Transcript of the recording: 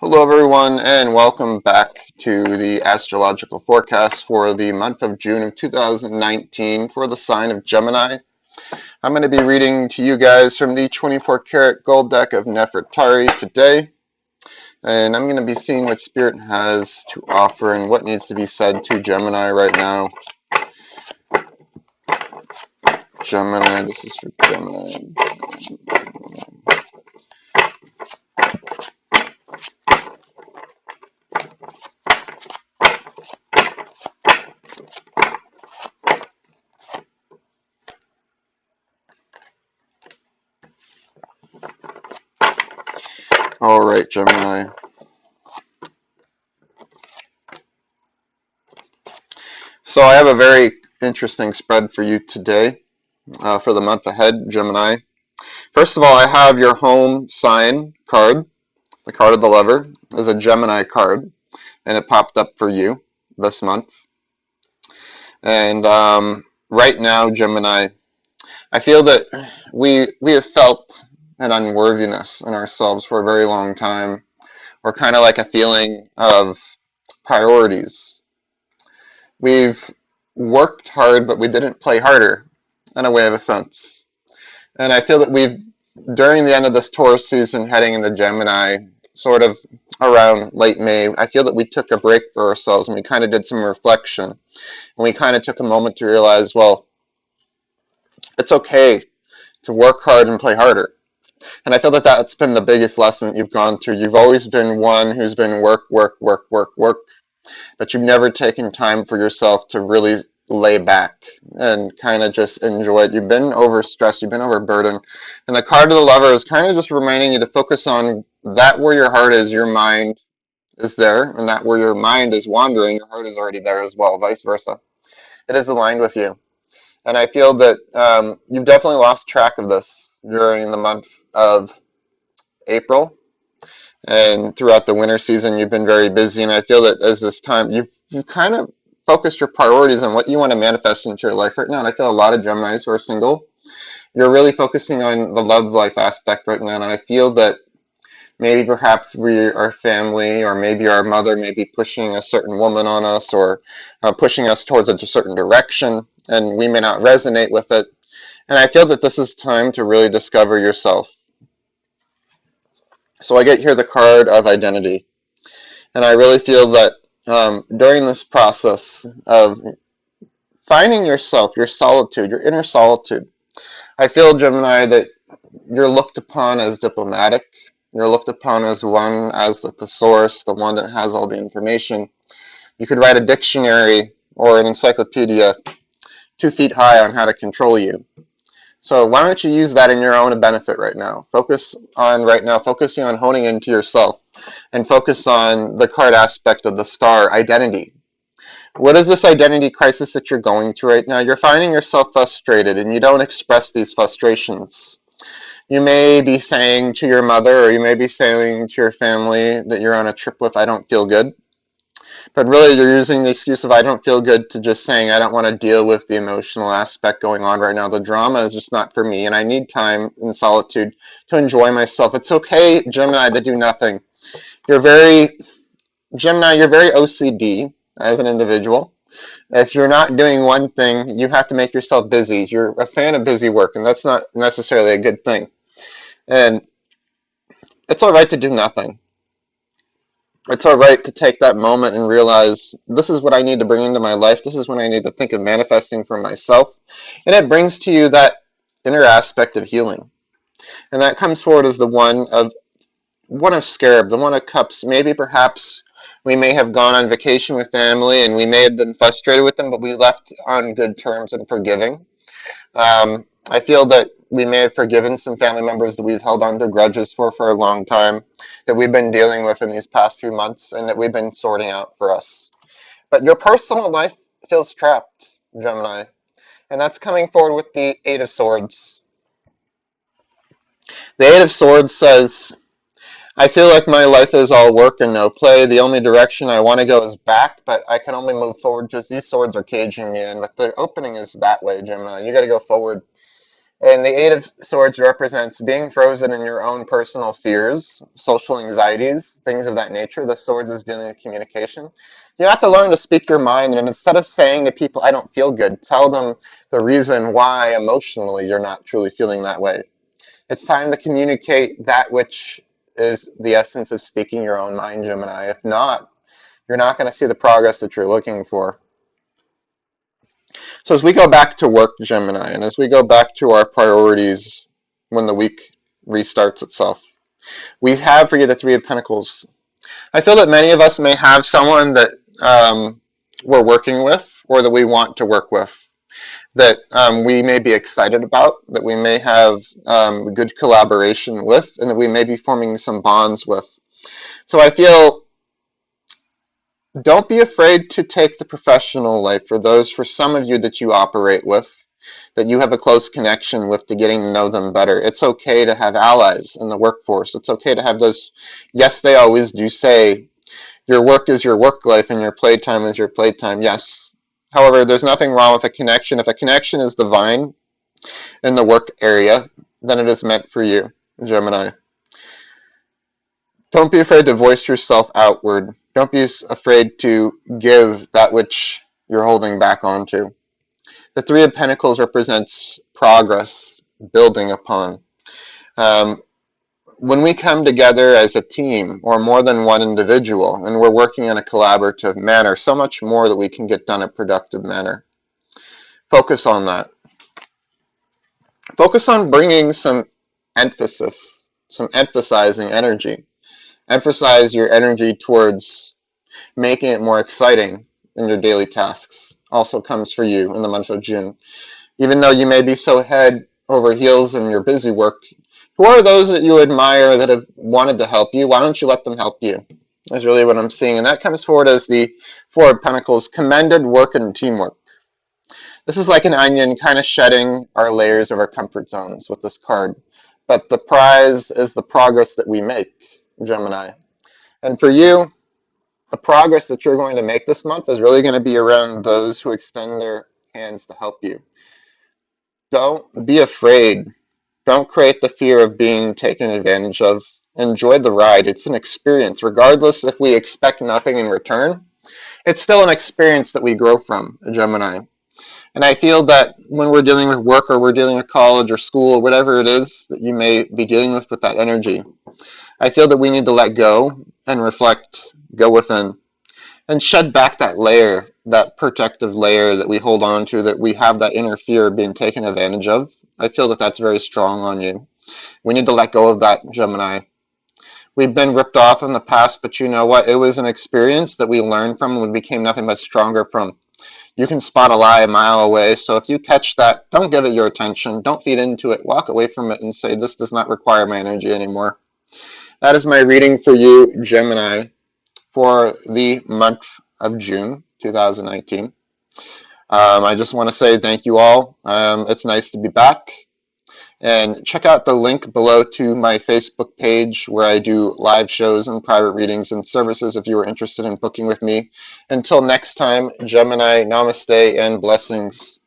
Hello, everyone, and welcome back to the astrological forecast for the month of June of 2019 for the sign of Gemini. I'm going to be reading to you guys from the 24 karat gold deck of Nefertari today, and I'm going to be seeing what Spirit has to offer and what needs to be said to Gemini right now. Gemini, this is for Gemini. All right, Gemini. So I have a very interesting spread for you today for the month ahead, Gemini. First of all, I have your home sign card. The card of the Lover is a Gemini card, and it popped up for you this month. And right now, Gemini, I feel that we have felt an unworthiness in ourselves for a very long time, or kind of like a feeling of priorities. We've worked hard, but we didn't play harder, in a way of a sense. And I feel that during the end of this Taurus season, heading into Gemini, sort of around late May, I feel that we took a break for ourselves and we kind of did some reflection. And we kind of took a moment to realize, well, it's okay to work hard and play harder. And I feel that that's been the biggest lesson that you've gone through. You've always been one who's been work, work, work, work, work, but you've never taken time for yourself to really lay back and kind of just enjoy it. You've been overstressed, you've been overburdened. And the card of the Lover is kind of just reminding you to focus on that where your heart is, your mind is there, and that where your mind is wandering, your heart is already there as well, vice versa. It is aligned with you. And I feel that you've definitely lost track of this during the month of April. And throughout the winter season, you've been very busy. And I feel that as this time, you've kind of focused your priorities on what you want to manifest into your life right now. And I feel a lot of Geminis who are single, you're really focusing on the love life aspect right now. And I feel that maybe perhaps our family or maybe our mother may be pushing a certain woman on us or pushing us towards a certain direction, and we may not resonate with it. And I feel that this is time to really discover yourself. So I get here the card of identity. And I really feel that during this process of finding yourself, your solitude, your inner solitude, I feel, Gemini, that you're looked upon as diplomatic. You're looked upon as one, as the source, the one that has all the information. You could write a dictionary or an encyclopedia 2 feet high on how to control you. So why don't you use that in your own benefit right now? Focusing on honing into yourself and focus on the card aspect of the star, identity. What is this identity crisis that you're going through right now? You're finding yourself frustrated and you don't express these frustrations. You may be saying to your mother or you may be saying to your family that you're on a trip with, I don't feel good. But really, you're using the excuse of I don't feel good to just saying I don't want to deal with the emotional aspect going on right now. The drama is just not for me, and I need time in solitude to enjoy myself. It's okay, Gemini, to do nothing. Gemini, you're very OCD as an individual. If you're not doing one thing, you have to make yourself busy. You're a fan of busy work, and that's not necessarily a good thing. And it's all right to do nothing. It's all right to take that moment and realize this is what I need to bring into my life. This is what I need to think of manifesting for myself. And it brings to you that inner aspect of healing. And that comes forward as the one of Scarab, the one of Cups. Maybe perhaps we may have gone on vacation with family and we may have been frustrated with them, but we left on good terms and forgiving. I feel that we may have forgiven some family members that we've held on to grudges for a long time, that we've been dealing with in these past few months, and that we've been sorting out for us. But your personal life feels trapped, Gemini, and that's coming forward with the Eight of Swords. The Eight of Swords says, I feel like my life is all work and no play. The only direction I want to go is back, but I can only move forward because these swords are caging me in. But the opening is that way, Gemini. You got to go forward. And the Eight of Swords represents being frozen in your own personal fears, social anxieties, things of that nature. The Swords is dealing with communication. You have to learn to speak your mind, and instead of saying to people, I don't feel good, tell them the reason why emotionally you're not truly feeling that way. It's time to communicate that which is the essence of speaking your own mind, Gemini. If not, you're not going to see the progress that you're looking for. So as we go back to work, Gemini, and as we go back to our priorities when the week restarts itself, we have for you the Three of Pentacles. I feel that many of us may have someone that we're working with or that we want to work with, that we may be excited about, that we may have good collaboration with, and that we may be forming some bonds with. So I feel, don't be afraid to take the professional life for some of you that you operate with, that you have a close connection with, to getting to know them better. It's okay to have allies in the workforce. It's okay to have those, yes, they always do say, your work is your work life and your playtime is your playtime. Yes. However, there's nothing wrong with a connection. If a connection is divine in the work area, then it is meant for you, Gemini. Don't be afraid to voice yourself outward. Don't be afraid to give that which you're holding back onto. The Three of Pentacles represents progress, building upon. When we come together as a team or more than one individual and we're working in a collaborative manner, so much more that we can get done in a productive manner. Focus on that. Focus on bringing some emphasis, some emphasizing energy. Emphasize your energy towards making it more exciting in your daily tasks. Also comes for you in the month of June. Even though you may be so head over heels in your busy work, who are those that you admire that have wanted to help you? Why don't you let them help you? Is really what I'm seeing. And that comes forward as the Four of Pentacles, commended work and teamwork. This is like an onion, kind of shedding our layers of our comfort zones with this card. But the prize is the progress that we make, Gemini. And for you, the progress that you're going to make this month is really going to be around those who extend their hands to help you. Don't be afraid. Don't create the fear of being taken advantage of. Enjoy the ride. It's an experience. Regardless if we expect nothing in return, it's still an experience that we grow from, Gemini. And I feel that when we're dealing with work or we're dealing with college or school or whatever it is that you may be dealing with that energy, I feel that we need to let go and reflect, go within, and shed back that layer, that protective layer that we hold on to, that we have that inner fear of being taken advantage of. I feel that that's very strong on you. We need to let go of that, Gemini. We've been ripped off in the past, but you know what? It was an experience that we learned from and we became nothing but stronger from. You can spot a lie a mile away, so if you catch that, don't give it your attention. Don't feed into it. Walk away from it and say, this does not require my energy anymore. That is my reading for you, Gemini, for the month of June 2019. I just want to say thank you all. It's nice to be back. And check out the link below to my Facebook page where I do live shows and private readings and services if you are interested in booking with me. Until next time, Gemini, namaste and blessings.